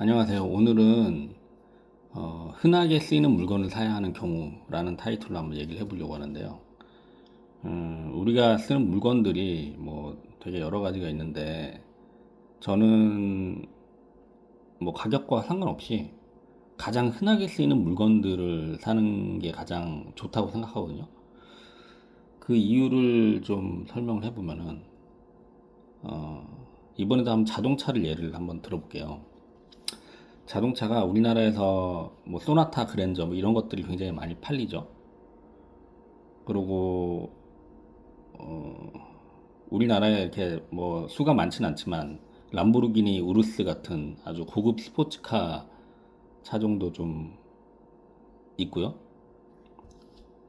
안녕하세요. 오늘은 흔하게 쓰이는 물건을 사야 하는 경우라는 타이틀로 한번 얘기를 해보려고 하는데요. 우리가 쓰는 물건들이 뭐 되게 여러 가지가 있는데 저는 뭐 가격과 상관없이 가장 흔하게 쓰이는 물건들을 사는 게 가장 좋다고 생각하거든요. 그 이유를 좀 설명을 해보면은 이번에도 한번 자동차를 예를 한번 들어볼게요. 자동차가 우리나라에서 뭐 소나타, 그랜저 뭐 이런 것들이 굉장히 많이 팔리죠. 그리고 우리나라에 이렇게 뭐 수가 많진 않지만 람보르기니 우루스 같은 아주 고급 스포츠카 차종도 좀 있고요.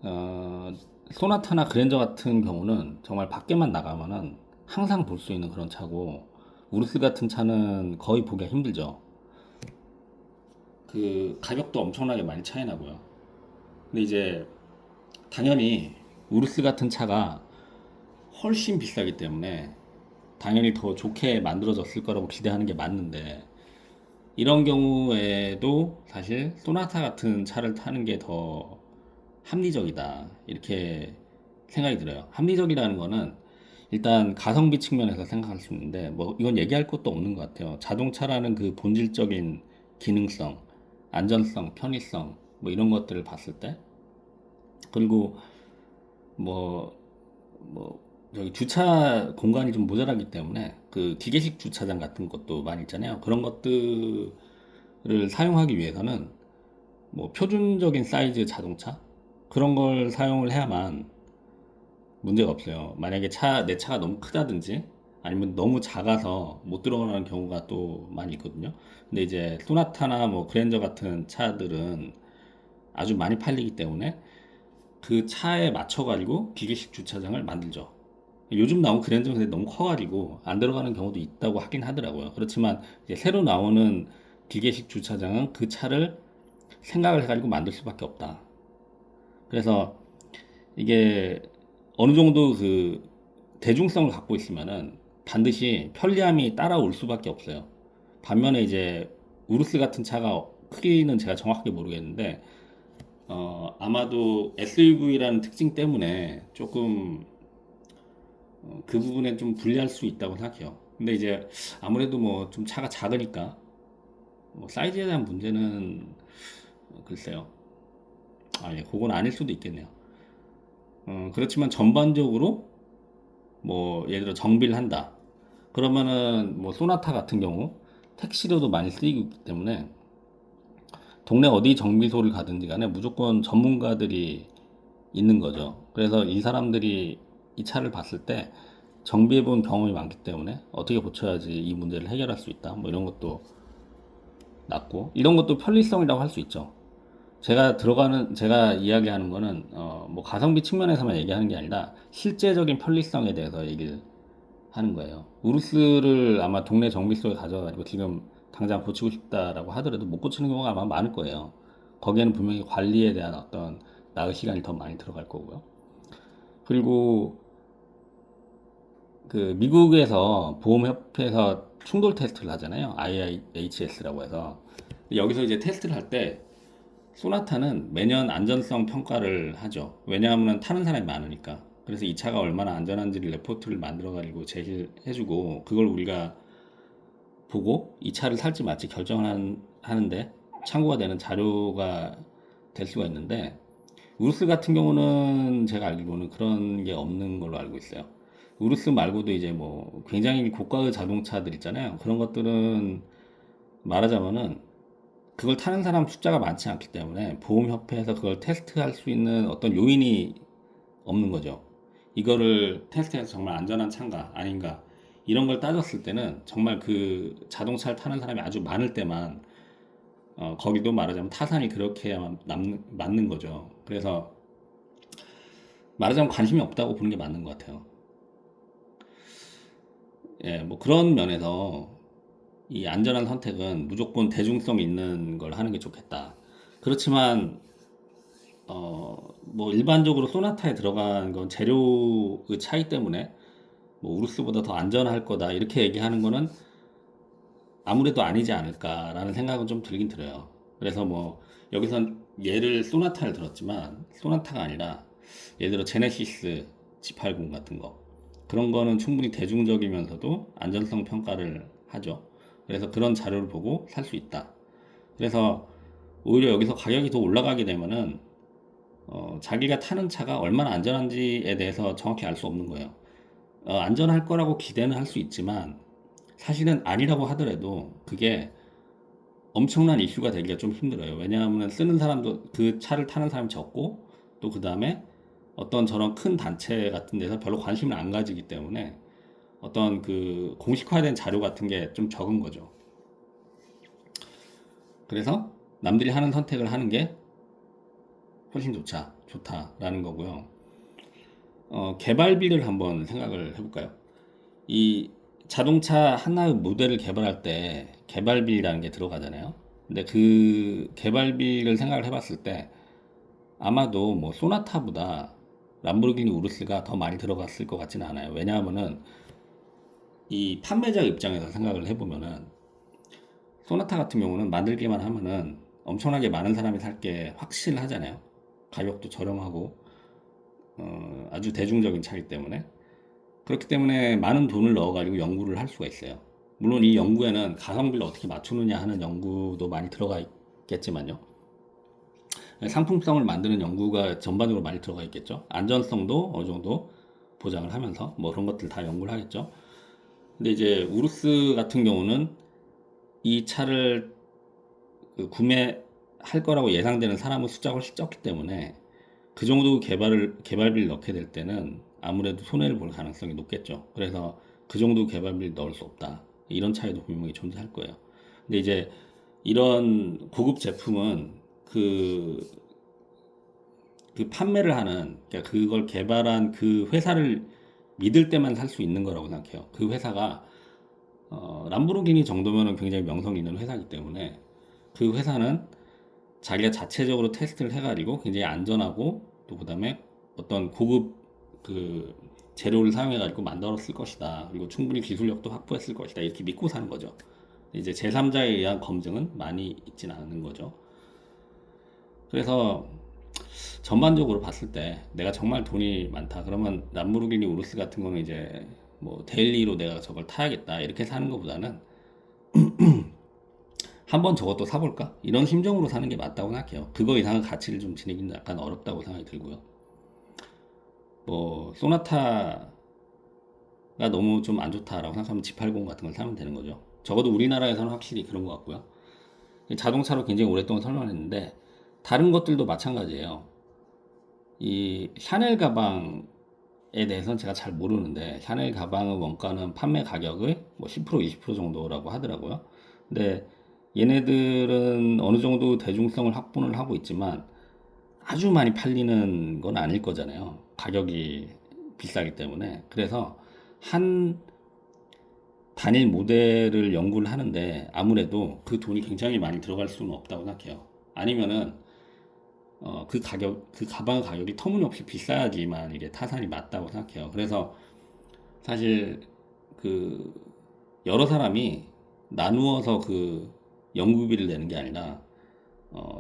어, 소나타나 그랜저 같은 경우는 정말 밖에만 나가면은 항상 볼 수 있는 그런 차고, 우루스 같은 차는 거의 보기가 힘들죠. 그 가격도 엄청나게 많이 차이 나고요. 근데 이제 당연히 우르스 같은 차가 훨씬 비싸기 때문에 당연히 더 좋게 만들어졌을 거라고 기대하는 게 맞는데, 이런 경우에도 사실 소나타 같은 차를 타는 게 더 합리적이다 이렇게 생각이 들어요. 합리적이라는 거는 일단 가성비 측면에서 생각할 수 있는데, 뭐 이건 얘기할 것도 없는 것 같아요. 자동차라는 그 본질적인 기능성, 안전성, 편의성 뭐 이런 것들을 봤을 때, 그리고 뭐 저기 주차 공간이 좀 모자라기 때문에 그 기계식 주차장 같은 것도 많이 있잖아요. 그런 것들을 사용하기 위해서는 뭐 표준적인 사이즈 자동차 그런 걸 사용을 해야만 문제가 없어요. 만약에 내 차가 너무 크다든지 아니면 너무 작아서 못 들어가는 경우가 또 많이 있거든요. 근데 이제 소나타나 뭐 그랜저 같은 차들은 아주 많이 팔리기 때문에 그 차에 맞춰가지고 기계식 주차장을 만들죠. 요즘 나온 그랜저는 근데 너무 커가지고 안 들어가는 경우도 있다고 하긴 하더라고요. 그렇지만 이제 새로 나오는 기계식 주차장은 그 차를 생각을 해가지고 만들 수밖에 없다. 그래서 이게 어느 정도 그 대중성을 갖고 있으면은 반드시 편리함이 따라올 수밖에 없어요. 반면에 이제 우루스 같은 차가, 크기는 제가 정확하게 모르겠는데 아마도 SUV라는 특징 때문에 조금 그 부분에 좀 불리할 수 있다고 생각해요. 근데 이제 아무래도 뭐 좀 차가 작으니까 뭐 사이즈에 대한 문제는 글쎄요. 예, 그건 아닐 수도 있겠네요. 그렇지만 전반적으로 뭐 예를 들어 정비를 한다. 그러면은 뭐 소나타 같은 경우 택시로도 많이 쓰이기 때문에 동네 어디 정비소를 가든지 간에 무조건 전문가들이 있는 거죠. 그래서 이 사람들이 이 차를 봤을 때 정비해 본 경험이 많기 때문에 어떻게 고쳐야지 이 문제를 해결할 수 있다. 뭐 이런 것도 낮고, 이런 것도 편리성이라고 할 수 있죠. 제가 이야기하는 거는 뭐 가성비 측면에서만 얘기하는 게 아니라 실제적인 편리성에 대해서 얘기를 하는 거예요. 우루스를 아마 동네 정비소에 가져가지고 지금 당장 고치고 싶다라고 하더라도 못 고치는 경우가 아마 많을 거예요. 거기에는 분명히 관리에 대한 어떤 나의 시간이 더 많이 들어갈 거고요. 그리고 그 미국에서 보험협회에서 충돌 테스트를 하잖아요. IIHS라고 해서. 여기서 이제 테스트를 할 때 소나타는 매년 안전성 평가를 하죠. 왜냐하면 타는 사람이 많으니까. 그래서 이 차가 얼마나 안전한지를 레포트를 만들어 가지고 제시해주고, 그걸 우리가 보고 이 차를 살지 말지 결정하는데 참고가 되는 자료가 될 수가 있는데, 우루스 같은 경우는 제가 알기로는 그런 게 없는 걸로 알고 있어요. 우루스 말고도 이제 뭐 굉장히 고가의 자동차들 있잖아요. 그런 것들은 말하자면은 그걸 타는 사람 숫자가 많지 않기 때문에 보험협회에서 그걸 테스트할 수 있는 어떤 요인이 없는 거죠. 이거를 테스트해서 정말 안전한 차인가 아닌가 이런 걸 따졌을 때는 정말 그 자동차를 타는 사람이 아주 많을 때만 거기도 말하자면 타산이 그렇게 해야만 맞는 거죠. 그래서 말하자면 관심이 없다고 보는 게 맞는 것 같아요. 예, 뭐 그런 면에서 이 안전한 선택은 무조건 대중성 있는 걸 하는 게 좋겠다. 그렇지만 뭐 일반적으로 소나타에 들어간 건 재료의 차이 때문에 뭐 우루스보다 더 안전할 거다 이렇게 얘기하는 거는 아무래도 아니지 않을까라는 생각은 좀 들긴 들어요. 그래서 뭐 여기선 예를 소나타를 들었지만 소나타가 아니라 예를 들어 제네시스 G80 같은 거 그런 거는 충분히 대중적이면서도 안전성 평가를 하죠. 그래서 그런 자료를 보고 살 수 있다. 그래서 오히려 여기서 가격이 더 올라가게 되면은 자기가 타는 차가 얼마나 안전한지에 대해서 정확히 알 수 없는 거예요. 안전할 거라고 기대는 할 수 있지만 사실은 아니라고 하더라도 그게 엄청난 이슈가 되기가 좀 힘들어요. 왜냐하면 쓰는 사람도 그 차를 타는 사람이 적고 또 그 다음에 어떤 저런 큰 단체 같은 데서 별로 관심을 안 가지기 때문에 어떤 그 공식화된 자료 같은 게 좀 적은 거죠. 그래서 남들이 하는 선택을 하는 게 훨씬 좋다라는 거고요. 개발비를 한번 생각을 해볼까요? 이 자동차 하나의 모델을 개발할 때 개발비라는 게 들어가잖아요. 근데 그 개발비를 생각을 해봤을 때 아마도 뭐 소나타보다 람보르기니 우루스가 더 많이 들어갔을 것 같지는 않아요. 왜냐하면은 이 판매자 입장에서 생각을 해보면은 소나타 같은 경우는 만들기만 하면은 엄청나게 많은 사람이 살 게 확실하잖아요. 가격도 저렴하고 아주 대중적인 차이기 때문에 그렇기 때문에 많은 돈을 넣어가지고 연구를 할 수가 있어요. 물론 이 연구에는 가성비를 어떻게 맞추느냐 하는 연구도 많이 들어가 있겠지만요. 상품성을 만드는 연구가 전반적으로 많이 들어가 있겠죠. 안전성도 어느 정도 보장을 하면서 뭐 그런 것들 다 연구를 하겠죠. 근데 이제 우루스 같은 경우는 이 차를 구매할 거라고 예상되는 사람의 숫자가 훨씬 적기 때문에 그 정도 개발비를 넣게 될 때는 아무래도 손해를 볼 가능성이 높겠죠. 그래서 그 정도 개발비를 넣을 수 없다. 이런 차이도 분명히 존재할 거예요. 근데 이제 이런 고급 제품은 그, 그 판매를 하는, 그러니까 그걸 개발한 그 회사를 믿을 때만 살 수 있는 거라고 생각해요. 그 회사가, 람보르기니 정도면은 굉장히 명성 있는 회사이기 때문에 그 회사는 자기가 자체적으로 테스트를 해가지고 굉장히 안전하고 또 그다음에 어떤 고급 그 재료를 사용해가지고 만들었을 것이다. 그리고 충분히 기술력도 확보했을 것이다. 이렇게 믿고 사는 거죠. 이제 제3자에 의한 검증은 많이 있진 않은 거죠. 그래서 전반적으로 봤을 때 내가 정말 돈이 많다. 그러면 람보르기니 우루스 같은 거는 이제 뭐 데일리로 내가 저걸 타야겠다. 이렇게 사는 것보다는 한번 저것도 사볼까? 이런 심정으로 사는 게 맞다고 생각해요. 그거 이상의 가치를 좀 지니기는 약간 어렵다고 생각이 들고요. 뭐 소나타가 너무 좀 안 좋다라고 생각하면 G80 같은 걸 사면 되는 거죠. 적어도 우리나라에서는 확실히 그런 것 같고요. 자동차로 굉장히 오랫동안 설명했는데 다른 것들도 마찬가지예요. 이 샤넬 가방에 대해서는 제가 잘 모르는데 샤넬 가방의 원가는 판매 가격의 뭐 10% 20% 정도라고 하더라고요. 근데 얘네들은 어느 정도 대중성을 확보를 하고 있지만 아주 많이 팔리는 건 아닐 거잖아요. 가격이 비싸기 때문에. 그래서 한 단일 모델을 연구를 하는데 아무래도 그 돈이 굉장히 많이 들어갈 수는 없다고 생각해요. 아니면은 그 가격, 그 가방 가격이 터무니없이 비싸야지만 이게 타산이 맞다고 생각해요. 그래서 사실 그 여러 사람이 나누어서 그 연구비를 내는 게 아니라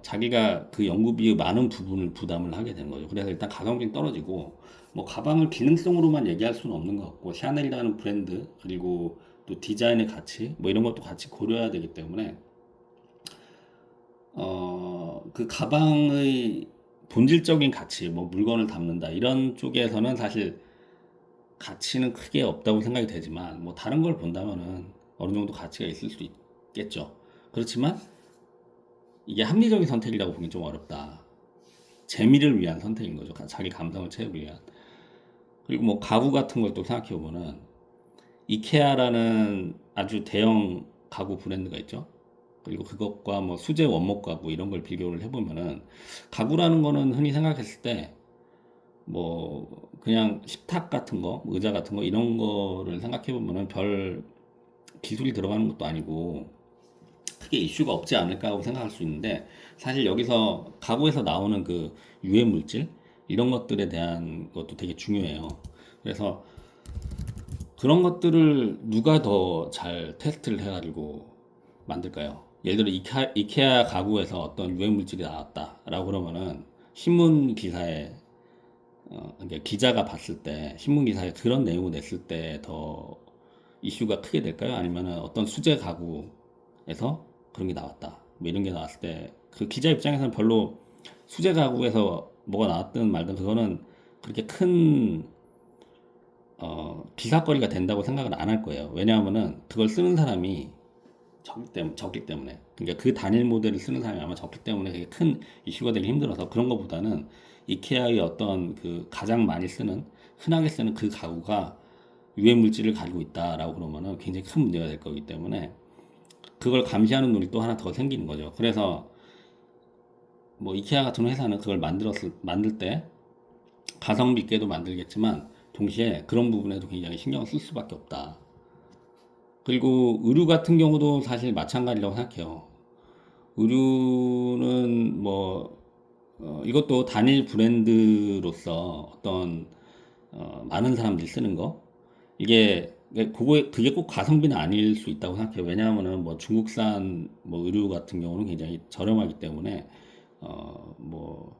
자기가 그 연구비의 많은 부분을 부담을 하게 되는 거죠. 그래서 일단 가성비는 떨어지고, 뭐, 가방을 기능성으로만 얘기할 수는 없는 것 같고, 샤넬이라는 브랜드, 그리고 또 디자인의 가치, 뭐 이런 것도 같이 고려해야 되기 때문에, 그 가방의 본질적인 가치, 뭐 물건을 담는다, 이런 쪽에서는 사실 가치는 크게 없다고 생각이 되지만, 뭐 다른 걸 본다면은 어느 정도 가치가 있을 수 있겠죠. 그렇지만, 이게 합리적인 선택이라고 보기 좀 어렵다. 재미를 위한 선택인 거죠. 자기 감성을 채우기 위한. 그리고 뭐 가구 같은 걸 또 생각해 보면은 이케아라는 아주 대형 가구 브랜드가 있죠. 그리고 그것과 뭐 수제 원목 가구 이런 걸 비교를 해보면은 가구라는 거는 흔히 생각했을 때 뭐 그냥 식탁 같은 거, 뭐 의자 같은 거 이런 거를 생각해 보면은 별 기술이 들어가는 것도 아니고 크게 이슈가 없지 않을까 하고 생각할 수 있는데 사실 여기서 가구에서 나오는 그 유해 물질 이런 것들에 대한 것도 되게 중요해요. 그래서 그런 것들을 누가 더 잘 테스트를 해가지고 만들까요? 예를 들어 이케아 가구에서 어떤 유해 물질이 나왔다라고 그러면은 신문 기사에 그러니까 기자가 봤을 때 신문 기사에 그런 내용을 냈을 때 더 이슈가 크게 될까요? 아니면은 어떤 수제 가구에서 그런 게 나왔다. 뭐 이런 게 나왔을 때 그 기자 입장에서는 별로 수제 가구에서 뭐가 나왔든 말든 그거는 그렇게 큰 기사거리가 된다고 생각은 안 할 거예요. 왜냐하면은 그걸 쓰는 사람이 적기 때문에. 그러니까 그 단일 모델을 쓰는 사람이 아마 적기 때문에 그게 큰 이슈가 되기 힘들어서 그런 것보다는 이케아의 어떤 그 가장 많이 쓰는, 흔하게 쓰는 그 가구가 유해 물질을 가지고 있다라고 그러면은 굉장히 큰 문제가 될 거기 때문에 그걸 감시하는 눈이 또 하나 더 생기는 거죠. 그래서 뭐 이케아 같은 회사는 그걸 만들 때 가성비 있게도 만들겠지만 동시에 그런 부분에도 굉장히 신경을 쓸 수밖에 없다. 그리고 의류 같은 경우도 사실 마찬가지라고 생각해요. 의류는 뭐 이것도 단일 브랜드로서 어떤 많은 사람들이 쓰는 거 그게 꼭 가성비는 아닐 수 있다고 생각해요. 왜냐하면은 뭐 중국산 뭐 의류 같은 경우는 굉장히 저렴하기 때문에 뭐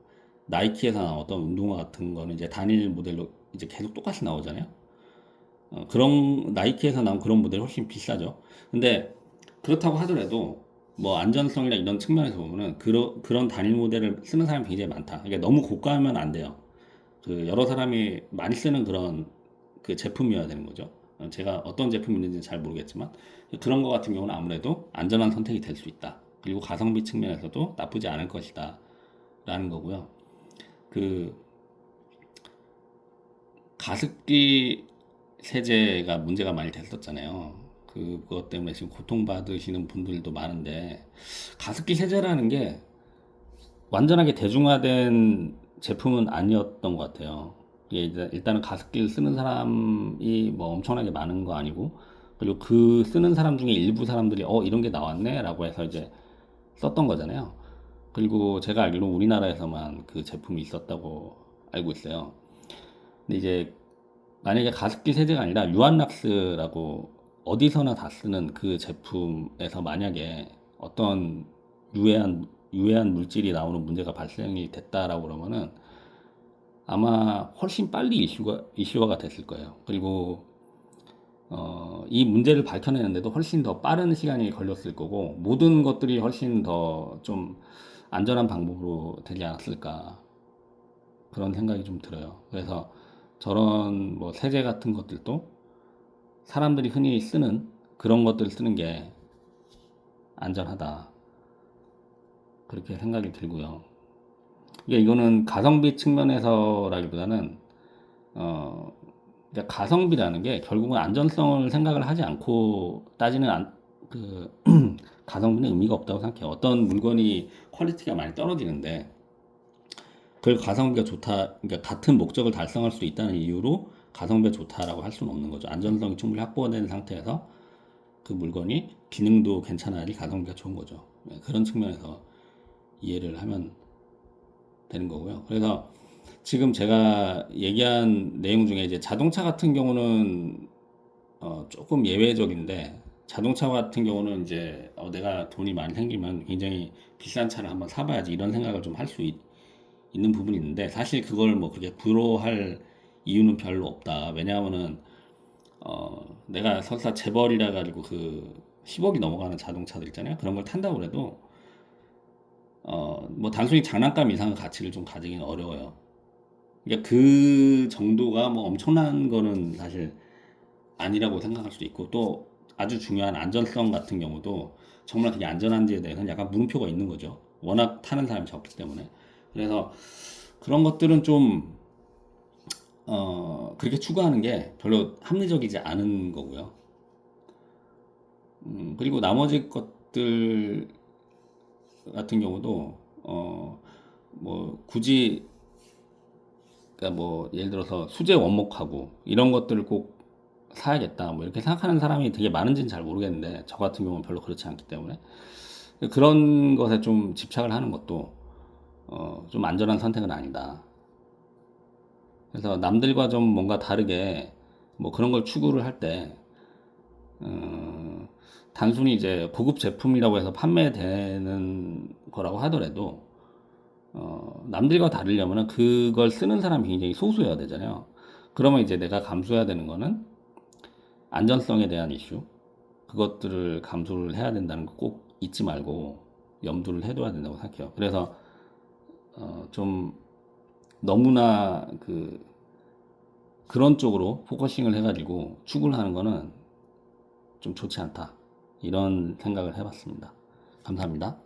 나이키에서 나온 어떤 운동화 같은 거는 이제 단일 모델로 이제 계속 똑같이 나오잖아요. 그런 나이키에서 나온 그런 모델이 훨씬 비싸죠. 근데 그렇다고 하더라도 뭐 안전성이나 이런 측면에서 보면은 그런 단일 모델을 쓰는 사람이 굉장히 많다. 그러니까 너무 고가하면 안 돼요. 그 여러 사람이 많이 쓰는 그런 그 제품이어야 되는 거죠. 제가 어떤 제품이 있는지는 잘 모르겠지만 그런 거 같은 경우는 아무래도 안전한 선택이 될 수 있다. 그리고 가성비 측면에서도 나쁘지 않을 것이다. 라는 거고요. 그 가습기 세제가 문제가 많이 됐었잖아요. 그것 때문에 지금 고통받으시는 분들도 많은데 가습기 세제라는 게 완전하게 대중화된 제품은 아니었던 것 같아요. 이게 일단은 가습기를 쓰는 사람이 뭐 엄청나게 많은 거 아니고, 그리고 그 쓰는 사람 중에 일부 사람들이 이런 게 나왔네 라고 해서 이제 썼던 거잖아요. 그리고 제가 알기로 우리나라에서만 그 제품이 있었다고 알고 있어요. 근데 이제 만약에 가습기 세제가 아니라 유한락스라고 어디서나 다 쓰는 그 제품에서 만약에 어떤 유해한 물질이 나오는 문제가 발생이 됐다라고 그러면은 아마 훨씬 빨리 이슈화가 됐을 거예요. 그리고 이 문제를 밝혀내는데도 훨씬 더 빠른 시간이 걸렸을 거고 모든 것들이 훨씬 더 좀 안전한 방법으로 되지 않았을까 그런 생각이 좀 들어요. 그래서 저런 뭐 세제 같은 것들도 사람들이 흔히 쓰는 그런 것들을 쓰는 게 안전하다 그렇게 생각이 들고요. 이거는 가성비 측면에서라기보다는 어, 그러니까 가성비라는 게 결국은 안전성을 생각을 하지 않고 따지는 그 가성비는 의미가 없다고 생각해요. 어떤 물건이 퀄리티가 많이 떨어지는데 그걸 가성비가 좋다, 그러니까 같은 목적을 달성할 수 있다는 이유로 가성비가 좋다라고 할 수는 없는 거죠. 안전성이 충분히 확보된 상태에서 그 물건이 기능도 괜찮아야지 가성비가 좋은 거죠. 그런 측면에서 이해를 하면 되는 거고요. 그래서 지금 제가 얘기한 내용 중에 이제 자동차 같은 경우는 조금 예외적인데 자동차 같은 경우는 이제 내가 돈이 많이 생기면 굉장히 비싼 차를 한번 사봐야지 이런 생각을 좀 할 수 있는 부분이 있는데 사실 그걸 뭐 그렇게 부러워할 이유는 별로 없다. 왜냐하면은 내가 설사 재벌이라 가지고 그 10억이 넘어가는 자동차들 있잖아요. 그런 걸 탄다고 그래도 뭐 단순히 장난감 이상의 가치를 좀 가지기는 어려워요. 그러니까 그 정도가 뭐 엄청난 거는 사실 아니라고 생각할 수도 있고 또 아주 중요한 안전성 같은 경우도 정말 그게 안전한지에 대해서는 약간 물음표가 있는 거죠. 워낙 타는 사람이 적기 때문에. 그래서 그런 것들은 좀 그렇게 추구하는 게 별로 합리적이지 않은 거고요. 그리고 나머지 것들 같은 경우도 뭐 굳이 그러니까 뭐 예를 들어서 수제 원목하고 이런 것들을 꼭 사야겠다 뭐 이렇게 생각하는 사람이 되게 많은지는 잘 모르겠는데 저 같은 경우는 별로 그렇지 않기 때문에 그런 것에 좀 집착을 하는 것도 좀 안전한 선택은 아니다. 그래서 남들과 좀 뭔가 다르게 뭐 그런 걸 추구를 할 때, 어, 단순히 이제 고급 제품이라고 해서 판매되는 거라고 하더라도 남들과 다르려면은 그걸 쓰는 사람이 굉장히 소수여야 되잖아요. 그러면 이제 내가 감수해야 되는 거는 안전성에 대한 이슈, 그것들을 감수를 해야 된다는 거 꼭 잊지 말고 염두를 해둬야 된다고 생각해요. 그래서 좀 너무나 그런 쪽으로 포커싱을 해가지고 추구를 하는 거는 좀 좋지 않다. 이런 생각을 해봤습니다. 감사합니다.